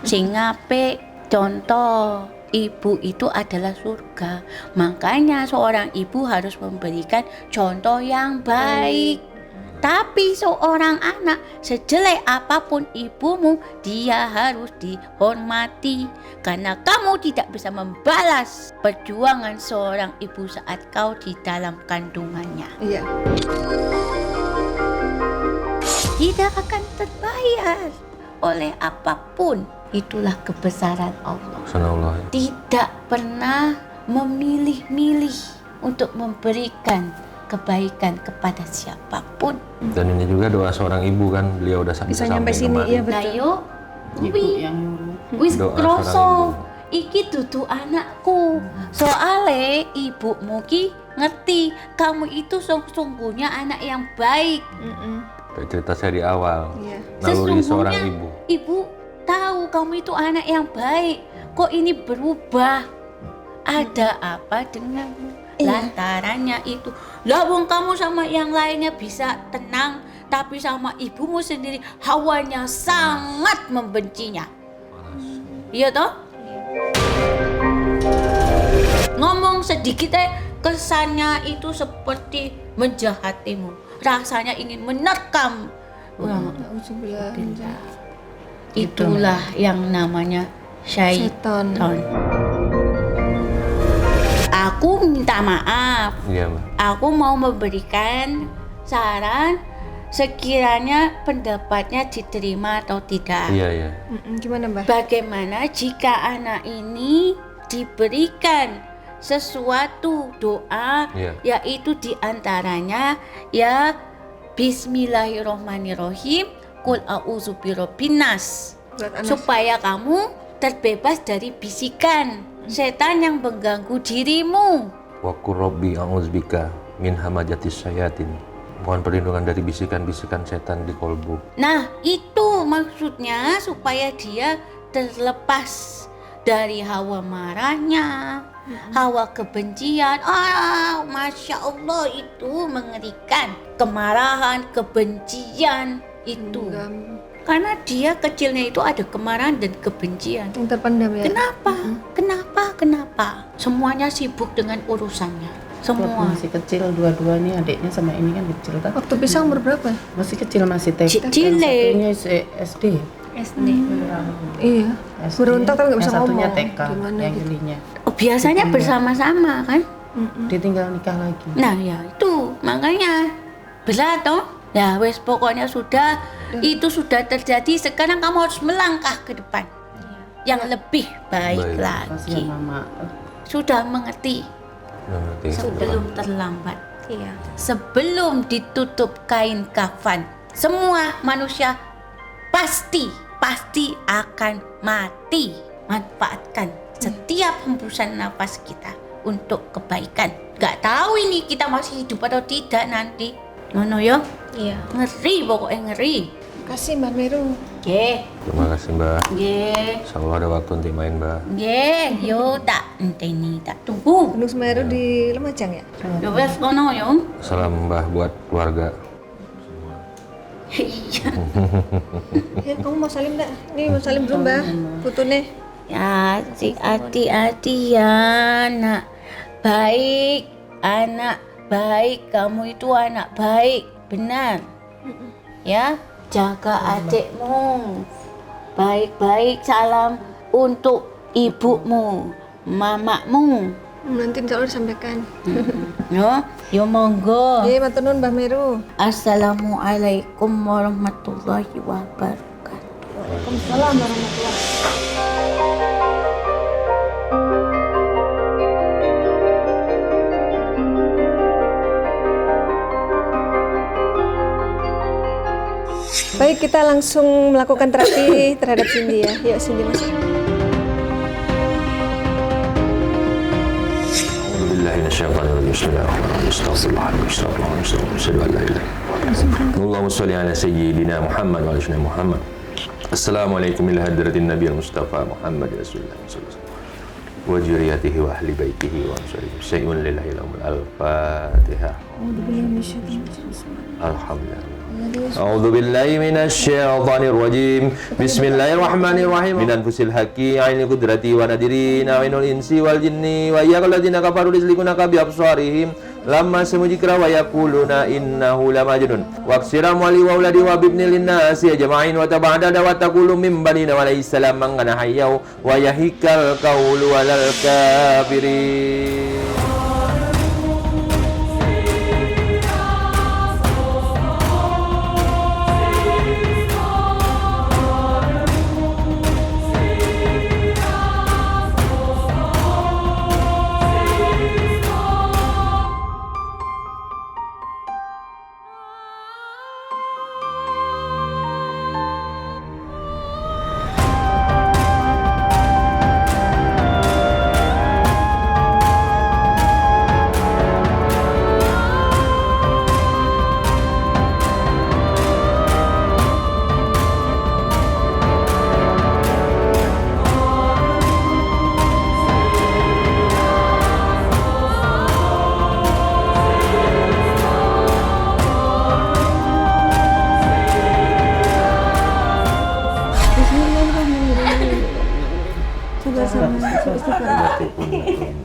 sing apik. Contoh, ibu itu adalah surga. Makanya seorang ibu harus memberikan contoh yang baik. Tapi seorang anak, sejelek apapun ibumu, dia harus dihormati. Karena kamu tidak bisa membalas perjuangan seorang ibu saat kau di dalam kandungannya. Iya. Tidak akan terbayar oleh apapun. Itulah kebesaran Allah. Subhanallah. Tidak pernah memilih-milih untuk memberikan kebaikan kepada siapapun. Dan ini juga doa seorang ibu kan, beliau udah Bisa nyampe sini, kemari. iya Nah betul. yo, Ibu kuwi yang nyuruh. wis Doa kroso. seorang Iki dudu anakku. Soale ibumu ki ngerti kamu itu sesungguhnya anak yang baik. Kayak cerita saya di awal, Iya. naluri seorang Sesungguhnya ibu. ibu tahu kamu itu anak yang baik. Kok ini berubah? Ada apa denganmu? Lantarannya itu. Lah wong kamu sama yang lainnya bisa tenang, tapi sama ibumu sendiri hawanya sangat membencinya. Iya toh? Ngomong sedikit kesannya itu seperti menjahatimu. Rasanya ingin menerkam. Wah, itulah yang namanya syaitan. Aku minta maaf. Iya, Mbak. Aku mau memberikan saran sekiranya pendapatnya diterima atau tidak. Iya, iya. Gimana Mbah? Bagaimana jika anak ini diberikan sesuatu doa, Iya. yaitu diantaranya ya Bismillahirrohmanirrohim, Qul a'udzu birobbinas, Buat anak. supaya kamu terbebas dari bisikan setan yang mengganggu dirimu. Wa qur rabbi a'udzubika min hamajatis syayatin. Mohon perlindungan dari bisikan-bisikan setan di kolbu. Nah, itu maksudnya supaya dia terlepas dari hawa marahnya, hawa kebencian. Masya Allah, itu mengerikan. Kemarahan, kebencian itu. Karena dia kecilnya itu ada kemarahan dan kebencian. Yang terpendam ya. Kenapa? Semuanya sibuk dengan urusannya. Waktu Semua. masih kecil dua-duanya, adiknya sama ini kan kecil kan. Waktu pisang umur berapa? Masih kecil, masih TK. Kecil, Yang satunya SD. SD. Iya. SD. Berontak kan nggak bisa Yang satunya ngomong. TK, Gimana yang gitu? gilinya. Biasanya bersama-sama kan? Ditinggal nikah lagi. Nah ya itu makanya berat toh. Ya wes pokoknya sudah itu sudah terjadi. Sekarang kamu harus melangkah ke depan yang lebih baik Baik. lagi. Kasihan mama. Sudah mengerti Nanti. sebelum terlambat. Iya. Sebelum ditutup kain kafan, semua manusia pasti akan mati. Manfaatkan setiap hembusan nafas kita untuk kebaikan. Gak tahu ini kita masih hidup atau tidak nanti. Nono yo, Iya. ngeri pokoknya ngeri. Kasih Mbak Meru. Ye, Terima kasih, Mbak. ye, Insya Allah ada waktu untuk main, Mbak. ye, yo tak enteni tak tunggu. Gunung Semeru di Lumajang ya? Yo wes kono yo. Salam Mbah buat keluarga. Iya. Ya, kamu mau salim enggak? Nih mau salim belum Mbak? Fotonya. Ya, hati-hati ya, anak baik, anak baik, kamu itu anak baik, benar. Ya, jaga adikmu, baik-baik. Salam untuk ibumu, mamamu. Nanti insya Allah disampaikan. Yo monggo. Iya, matur nuwun Mbah Meru. Assalamualaikum warahmatullahi wabarakatuh. Waalaikumsalam warahmatullahi. Baik, kita langsung melakukan terapi terhadap Cindy ya. Yuk Cindy masuk. Bismillahirrahmanirrahim. Bismillahirrahmanirrahim. Allahumma sholli ala sayyidina Muhammad wa ala sayyidina Muhammad. Assalamualaikum ila hadratin Nabi al-Mustafa Muhammad Rasulullah sallallahu alaihi wasallam wa dzurriyyatihi wa ahli baitihi wa ansarihi syai'un lillahi al-Fatihah. Alhamdulillah. A'udzu billahi minasy syaithanir rajim. Bismillahirrahmanirrahim. Min anfusil haqqi aini qudrati wa nadirina wa inul insi wal jinni wa iyyakal ladzina kafaru yuslikuna bi absarihim lamma samujikra wa yaquluna innahu lamajnun waqsiram wali wa uladi wa bibni linnasi ajma'in wa tabadada wa taqulu min banina wa laysa lam man hayyau wa yahikal qawlu walal kafirin.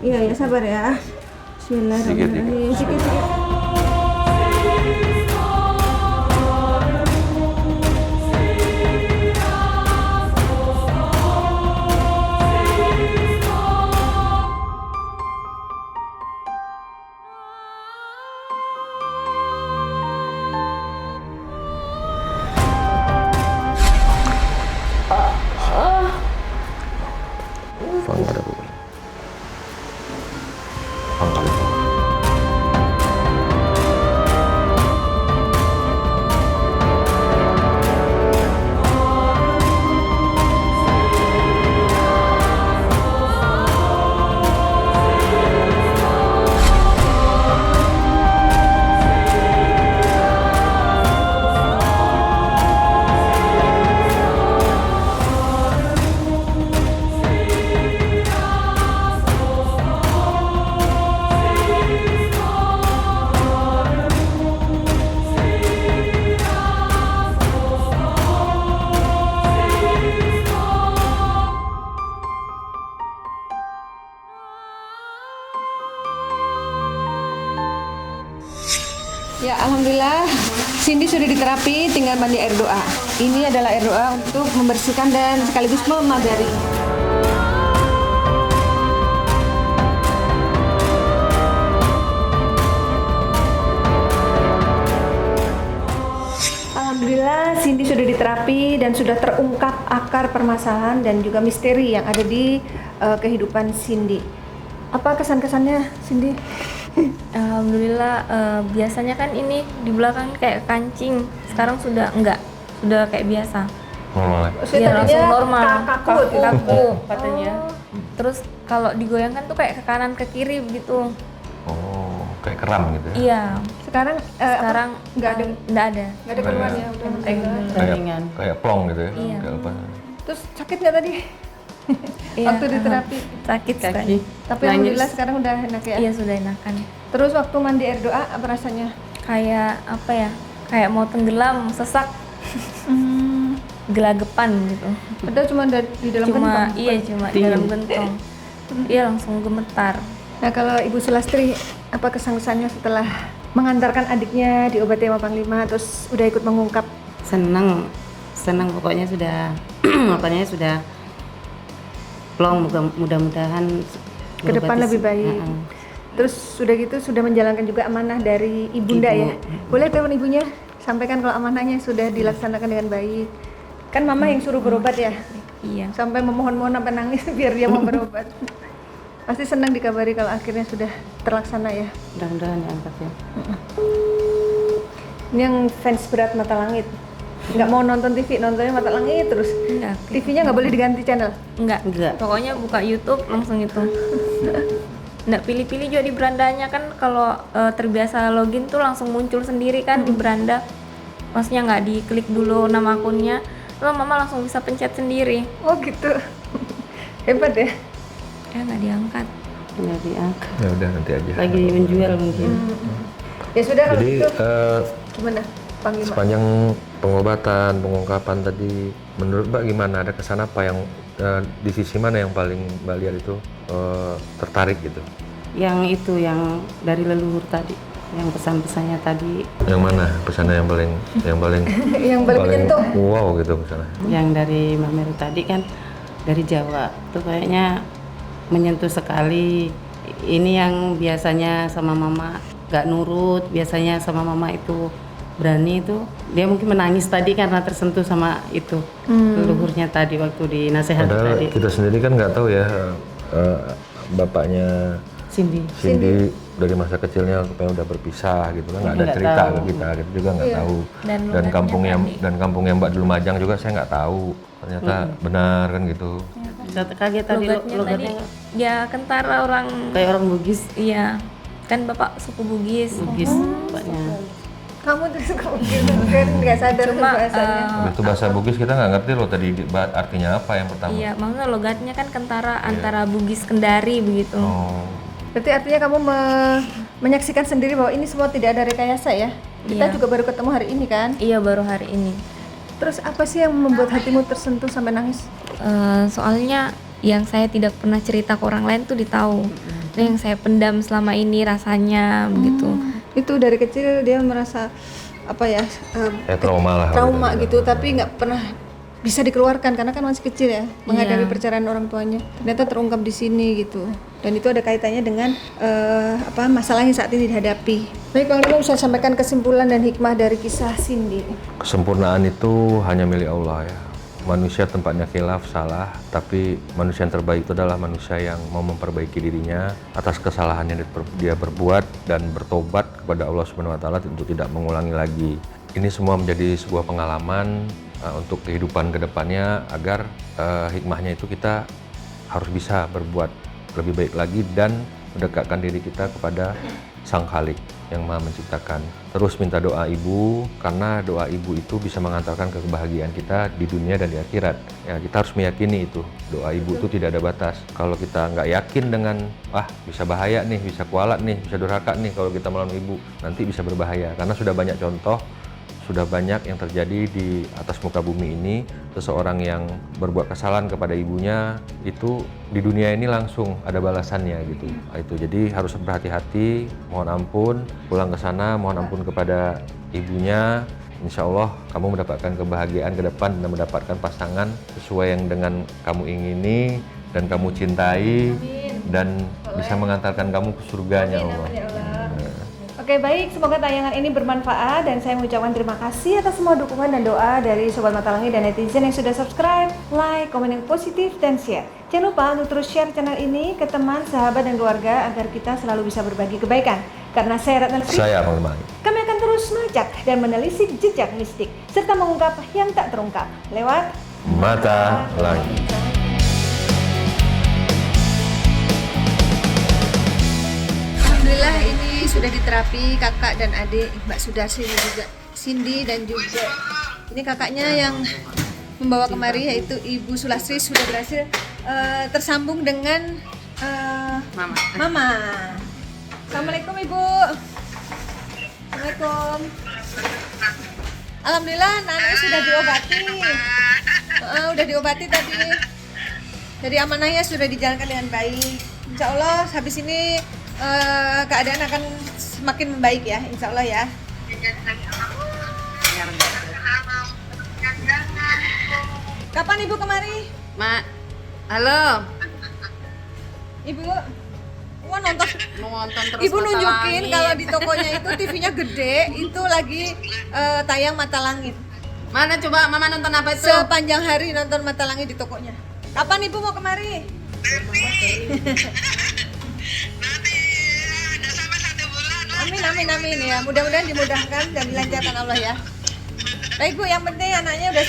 Iya ya, sabar ya. Bismillahirrahmanirrahim. Sikit-sikit. Pangkat aku. Pangkat. Ya, alhamdulillah Cindy sudah diterapi, tinggal mandi air doa. Ini adalah air doa untuk membersihkan dan sekaligus memagari. Alhamdulillah Cindy sudah diterapi dan sudah terungkap akar permasalahan dan juga misteri yang ada di kehidupan Cindy. Apa kesan-kesannya Cindy? Alhamdulillah, biasanya kan ini di belakang kayak kancing, sekarang sudah enggak, sudah kayak biasa. Normal. Iya, langsung normal. Kaku Katanya. Terus kalau digoyangkan tuh kayak ke kanan ke kiri begitu. Oh, kayak keram gitu ya? Iya. Sekarang Sekarang nggak ada enggak ada. nggak ada keluhan ya udah. Ringan. Kayak plong gitu ya? Iya. Kayak lepas. Terus sakit nggak tadi? Iya, Waktu di terapi. sakit Kaki. sekali. Tapi alhamdulillah sekarang udah enak ya. Iya, sudah enakan. Terus waktu mandi air doa apa rasanya? Kayak apa ya? Kayak mau tenggelam, sesak, gelagapan gitu. Padahal cuma di dalam Cuma kentang. iya cuma di dalam gentong. Iya, langsung gemetar. Nah kalau Ibu Sulastri, apa kesan-kesannya setelah mengantarkan adiknya diobati sama Panglima terus udah ikut mengungkap? Senang pokoknya sudah makanya sudah plong, mudah-mudahan Ke depan berobat lebih baik. Terus sudah gitu sudah menjalankan juga amanah dari ibunda ya. Boleh telepon ibunya sampaikan kalau amanahnya sudah dilaksanakan dengan baik. Kan mama yang suruh berobat ya. Iya. Sampai memohon-mohon sampai nangis biar dia mau berobat. Pasti senang dikabari kalau akhirnya sudah terlaksana ya. Mudah-mudahan diangkat ya. Ini yang fans berat Mata Langit. Nggak mau nonton TV, nontonnya Mata Langit terus. Enggak. TV-nya nggak boleh diganti channel. Enggak. Pokoknya buka YouTube langsung itu. Nggak pilih-pilih juga di berandanya kan, kalau terbiasa login tuh langsung muncul sendiri kan di beranda. Maksudnya nggak diklik dulu nama akunnya, lalu mama langsung bisa pencet sendiri. Oh gitu. Hebat ya. Nggak diangkat. Nggak diangkat. Ya udah nanti aja. Lagi menjual mungkin. Ya sudah kalau Jadi gitu. Gimana Panglima? sepanjang pengobatan, pengungkapan tadi, menurut Mbak gimana? Ada kesan apa yang di sisi mana yang paling Mbak lihat itu tertarik gitu? Yang itu yang dari leluhur tadi, yang pesan-pesannya tadi, Yang mana pesannya yang paling Yang paling menyentuh. wow gitu pesannya? yang dari Mbak Meru tadi kan dari Jawa, itu kayaknya menyentuh sekali. Ini yang biasanya sama mama gak nurut, biasanya sama mama itu berani, itu dia mungkin menangis tadi karena tersentuh sama itu leluhurnya tadi waktu dinasehati Padahal tadi. kita sendiri kan nggak tahu ya bapaknya Cindy. Cindy dari masa kecilnya supaya udah berpisah gitu kan, nggak ada Nggak cerita tahu. ke kita, kita juga nggak tahu. Dan Dan kampungnya Mbak di Lumajang juga saya nggak tahu, ternyata benar kan gitu. Bisa kaget tadi logatnya Ya kentara orang. kayak orang Bugis. Iya. Kan bapak suku Bugis. Bugis bapaknya. Kamu tuh suka begitu kan nggak sadar tuh bahasanya. Itu bahasa Bugis kita nggak ngerti loh tadi artinya apa yang pertama. Iya, maksudnya logatnya kan kentara antara Bugis Kendari begitu. Oh, Berarti artinya kamu menyaksikan sendiri bahwa ini semua tidak ada rekayasa ya. Kita Iya. juga baru ketemu hari ini kan. Iya, baru hari ini. Terus apa sih yang membuat hatimu tersentuh sampai nangis? Soalnya yang saya tidak pernah cerita ke orang lain tuh ditahu. Dan yang saya pendam selama ini rasanya begitu. Itu dari kecil dia merasa apa ya? Trauma lah. Trauma gitu, tapi nggak pernah bisa dikeluarkan karena kan masih kecil ya, menghadapi perceraian orang tuanya. Ternyata terungkap di sini gitu. Dan itu ada kaitannya dengan masalah yang saat ini dihadapi. Baik, Bang Limo bisa sampaikan kesimpulan dan hikmah dari kisah Cindy. Kesempurnaan itu hanya milik Allah ya. Manusia tempatnya khilaf, salah, tapi manusia yang terbaik itu adalah manusia yang mau memperbaiki dirinya atas kesalahan yang dia berbuat dan bertobat kepada Allah Subhanahu wa taala untuk tidak mengulangi lagi. Ini semua menjadi sebuah pengalaman untuk kehidupan kedepannya agar hikmahnya itu kita harus bisa berbuat lebih baik lagi dan mendekatkan diri kita kepada Sang Khalik yang Maha Menciptakan. Terus minta doa ibu, karena doa ibu itu bisa mengantarkan kebahagiaan kita di dunia dan di akhirat. Ya, kita harus meyakini itu. Doa ibu itu tidak ada batas. Kalau kita nggak yakin dengan, bisa bahaya nih, bisa kualat nih, bisa durhaka nih kalau kita melawan ibu, nanti bisa berbahaya. Karena sudah banyak contoh, sudah banyak yang terjadi di atas muka bumi ini, seseorang yang berbuat kesalahan kepada ibunya itu di dunia ini langsung ada balasannya gitu. Itu jadi harus berhati-hati, mohon ampun, pulang ke sana mohon ampun kepada ibunya. Insya Allah kamu mendapatkan kebahagiaan ke depan dan mendapatkan pasangan sesuai yang dengan kamu ingini dan kamu cintai. Amin. Dan bisa mengantarkan kamu ke surganya. Amin, Allah. Amin, ya Allah. Oke, baik, semoga tayangan ini bermanfaat dan saya mengucapkan terima kasih atas semua dukungan dan doa dari Sobat Mata Langit dan netizen yang sudah subscribe, like, komen yang positif, dan share. Jangan lupa untuk terus share channel ini ke teman, sahabat, dan keluarga agar kita selalu bisa berbagi kebaikan. Karena saya Ratna Lestri, saya Bang Limang. kami akan terus melacak dan menelisik jejak mistik serta mengungkap yang tak terungkap lewat Mata Langit. Alhamdulillah ini sudah diterapi kakak dan adik Mbak Sudarsi dan juga Cindy dan juga ini kakaknya yang membawa kemari yaitu Ibu Sulastri sudah berhasil tersambung dengan Mama. Assalamualaikum Ibu. Assalamualaikum. Alhamdulillah anaknya sudah diobati. Udah diobati tadi. Jadi amanahnya sudah dijalankan dengan baik. Insya Allah habis ini keadaan akan semakin membaik ya, insya Allah ya. Kapan Ibu kemari? Mak, halo. Ibu, wah nonton Terus Ibu nunjukin kalau di tokonya itu TV-nya gede, itu lagi tayang Mata Langit. Mana coba Mama nonton apa itu? Sepanjang hari nonton Mata Langit di tokonya. Kapan Ibu mau kemari? Amin ya. Mudah-mudahan dimudahkan dan dilancarkan Allah ya. Baik Bu, yang penting anaknya udah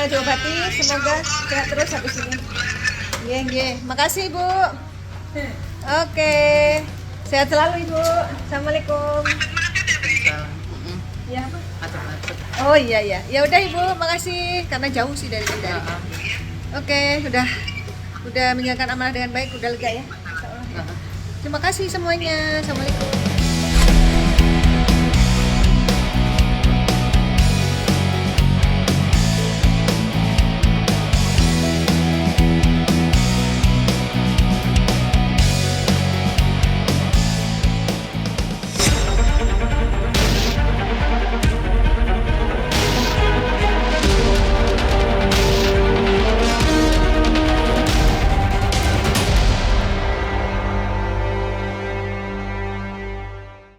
diobati, semoga sehat terus habis ini. Nggih. Makasih Bu. Oke. Sehat selalu Ibu. Assalamualaikum. Ya apa? Oh iya. Ya udah Ibu, makasih karena jauh sih dari Kendari. Oke, udah menjalankan amanah dengan baik, udah lega ya. Insyaallah. Terima kasih semuanya. Assalamualaikum.